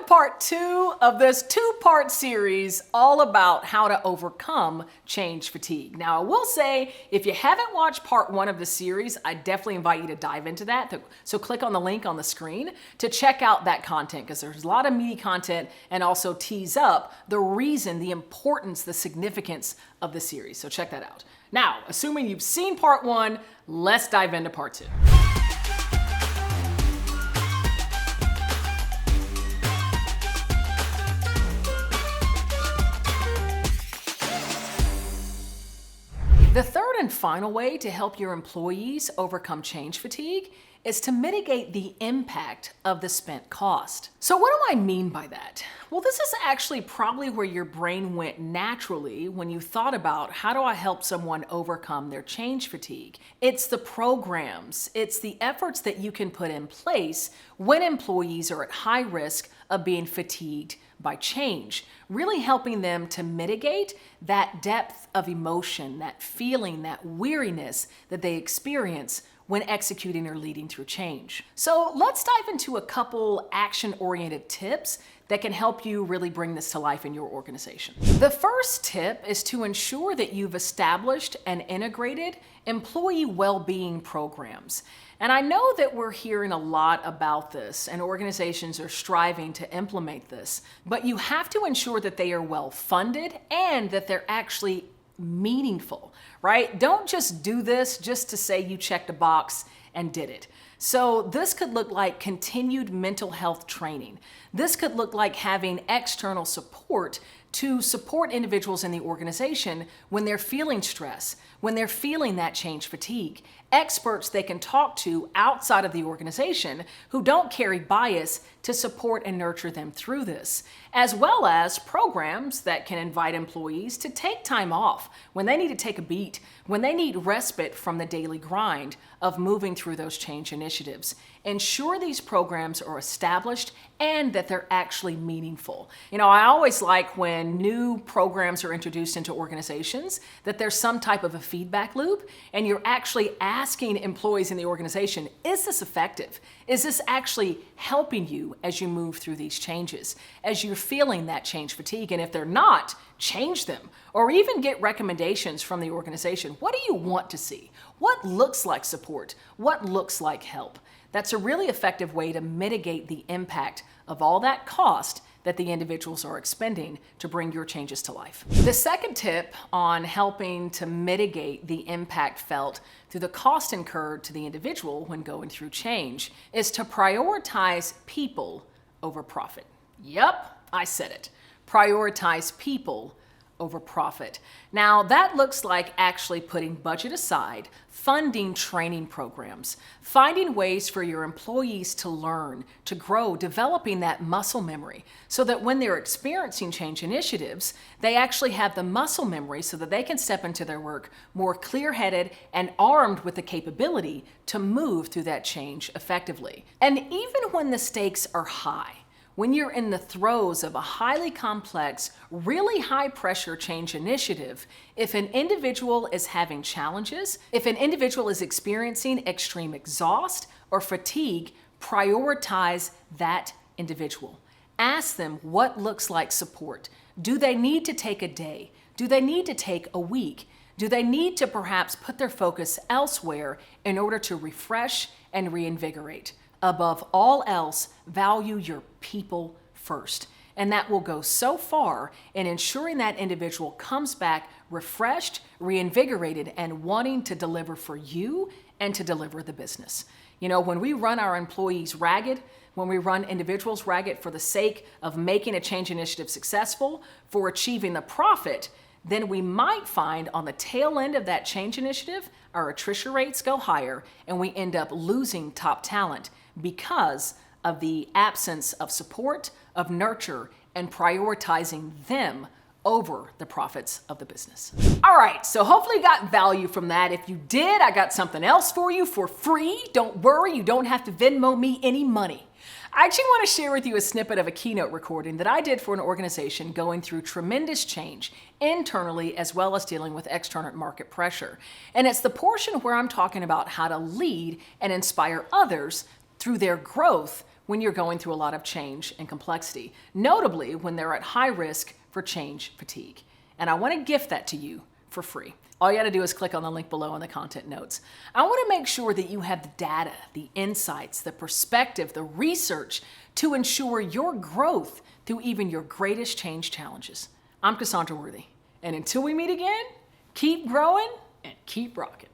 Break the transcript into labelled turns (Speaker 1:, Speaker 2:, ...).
Speaker 1: part 2 of this 2-part series all about how to overcome change fatigue. Now, I will say, if you haven't watched part 1 of the series, I definitely invite you to dive into that. So click on the link on the screen to check out that content, because there's a lot of meaty content and also tease up the reason, the importance, the significance of the series. So check that out. Now, assuming you've seen part 1, let's dive into part 2. The third and final way to help your employees overcome change fatigue is to mitigate the impact of the spent cost. So what do I mean by that? Well, this is actually probably where your brain went naturally when you thought about how do I help someone overcome their change fatigue. It's the programs, it's the efforts that you can put in place when employees are at high risk of being fatigued by change, really helping them to mitigate that depth of emotion, that feeling, that weariness that they experience when executing or leading through change. So let's dive into a couple action-oriented tips that can help you really bring this to life in your organization. The first tip is to ensure that you've established and integrated employee well-being programs. And I know that we're hearing a lot about this and organizations are striving to implement this, but you have to ensure that they are well funded and that they're actually meaningful, right? Don't just do this just to say you checked a box and did it. So this could look like continued mental health training. This could look like having external support to support individuals in the organization when they're feeling stress, when they're feeling that change fatigue. Experts they can talk to outside of the organization who don't carry bias to support and nurture them through this, as well as programs that can invite employees to take time off when they need to take a beat, when they need respite from the daily grind of moving through those change initiatives. Ensure these programs are established and that they're actually meaningful. You know, I always like when new programs are introduced into organizations that there's some type of a feedback loop and you're actually asking employees in the organization, is this effective? Is this actually helping you as you move through these changes, as you're feeling that change fatigue? And if they're not, change them, or even get recommendations from the organization. What do you want to see? What looks like support? What looks like help? That's a really effective way to mitigate the impact of all that cost that the individuals are expending to bring your changes to life. The second tip on helping to mitigate the impact felt through the cost incurred to the individual when going through change is to prioritize people over profit. Yep, I said it. Prioritize people over profit. Now, that looks like actually putting budget aside, funding training programs, finding ways for your employees to learn, to grow, developing that muscle memory so that when they're experiencing change initiatives, they actually have the muscle memory so that they can step into their work more clear-headed and armed with the capability to move through that change effectively. And even when the stakes are high, when you're in the throes of a highly complex, really high-pressure change initiative, if an individual is having challenges, if an individual is experiencing extreme exhaust or fatigue, prioritize that individual. Ask them what looks like support. Do they need to take a day? Do they need to take a week? Do they need to perhaps put their focus elsewhere in order to refresh and reinvigorate? Above all else, value your people first. And that will go so far in ensuring that individual comes back refreshed, reinvigorated, and wanting to deliver for you and to deliver the business. You know, when we run our employees ragged, when we run individuals ragged for the sake of making a change initiative successful, for achieving the profit, then we might find on the tail end of that change initiative, our attrition rates go higher and we end up losing top talent because of the absence of support, of nurture, and prioritizing them over the profits of the business. All right, so hopefully you got value from that. If you did, I got something else for you for free. Don't worry, you don't have to Venmo me any money. I actually want to share with you a snippet of a keynote recording that I did for an organization going through tremendous change internally as well as dealing with external market pressure. And it's the portion where I'm talking about how to lead and inspire others through their growth when you're going through a lot of change and complexity, notably when they're at high risk for change fatigue. And I want to gift that to you for free. All you got to do is click on the link below in the content notes. I want to make sure that you have the data, the insights, the perspective, the research to ensure your growth through even your greatest change challenges. I'm Cassandra Worthy, and until we meet again, keep growing and keep rocking.